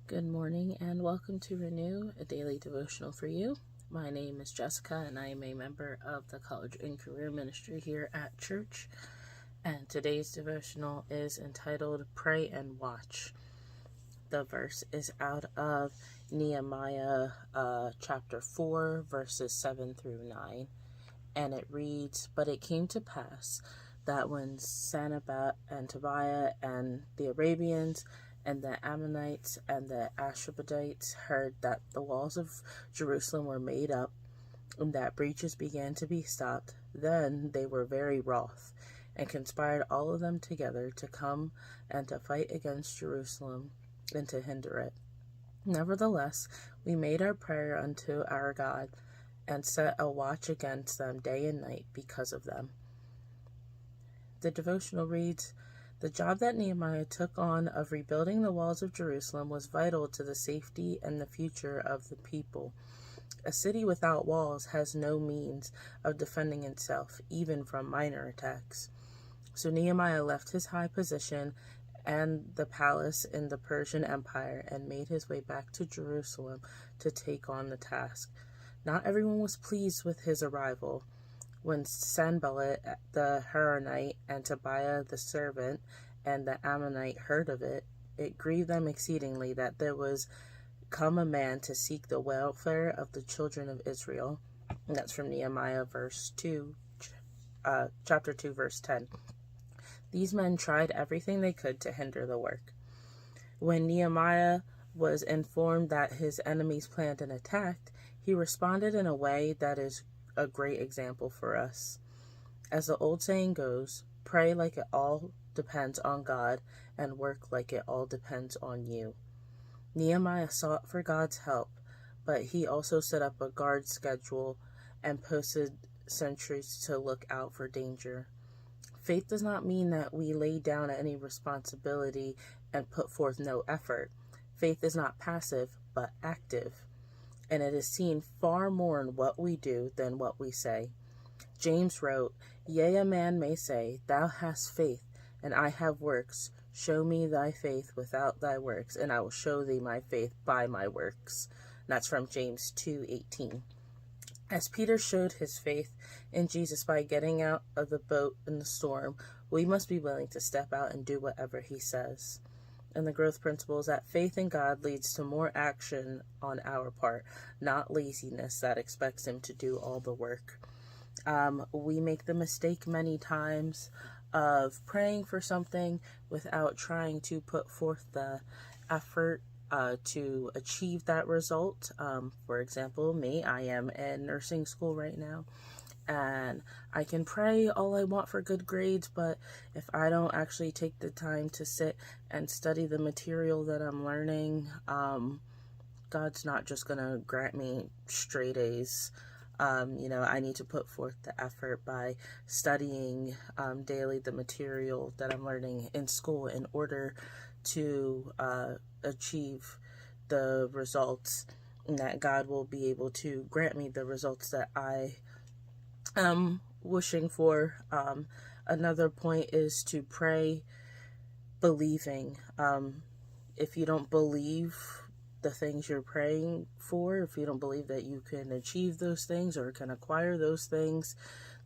Good morning and welcome to Renew, a daily devotional for you. My name is Jessica and I am a member of the College and Career Ministry here at church. And today's devotional is entitled Pray and Watch. The verse is out of Nehemiah chapter 4 verses 7 through 9. And it reads, "But it came to pass that when Sanballat and Tobiah and the Arabians and the Ammonites and the Ashdodites heard that the walls of Jerusalem were made up, and that breaches began to be stopped, then they were very wroth, and conspired all of them together to come and to fight against Jerusalem, and to hinder it. Nevertheless, we made our prayer unto our God, and set a watch against them day and night because of them." The devotional reads, "The job that Nehemiah took on of rebuilding the walls of Jerusalem was vital to the safety and the future of the people. A city without walls has no means of defending itself, even from minor attacks. So Nehemiah left his high position and the palace in the Persian Empire and made his way back to Jerusalem to take on the task. Not everyone was pleased with his arrival. When Sanballat the Horonite and Tobiah the servant and the Ammonite heard of it, it grieved them exceedingly that there was come a man to seek the welfare of the children of Israel." And that's from Nehemiah chapter 2, verse 10. "These men tried everything they could to hinder the work. When Nehemiah was informed that his enemies planned an attack, he responded in a way that is a great example for us. As the old saying goes, pray like it all depends on God and work like it all depends on you. Nehemiah sought for God's help, but he also set up a guard schedule and posted sentries to look out for danger. Faith does not mean that we lay down any responsibility and put forth no effort. Faith is not passive, but active. And it is seen far more in what we do than what we say. James wrote, 'Yea, a man may say, Thou hast faith, and I have works. Show me thy faith without thy works, and I will show thee my faith by my works.' And that's from James 2:18. As Peter showed his faith in Jesus by getting out of the boat in the storm, we must be willing to step out and do whatever he says. And the growth principle is that faith in God leads to more action on our part, not laziness that expects him to do all the work. We make the mistake many times of praying for something without trying to put forth the effort to achieve that result. For example, me, I am in nursing school right now. And I can pray all I want for good grades, but if I don't actually take the time to sit and study the material that I'm learning, God's not just going to grant me straight A's. I need to put forth the effort by studying daily the material that I'm learning in school in order to achieve the results, and that God will be able to grant me the results that I wishing for. Another point is to pray believing. If you don't believe the things you're praying for, if you don't believe that you can achieve those things or can acquire those things,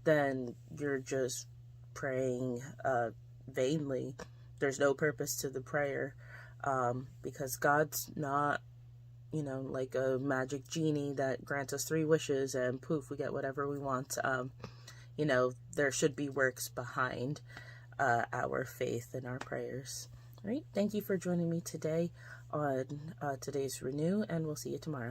then you're just praying vainly. There's no purpose to the prayer, because God's not like a magic genie that grants us 3 wishes and poof, we get whatever we want. There should be works behind our faith and our prayers. All right. Thank you for joining me today on today's Renew, and we'll see you tomorrow.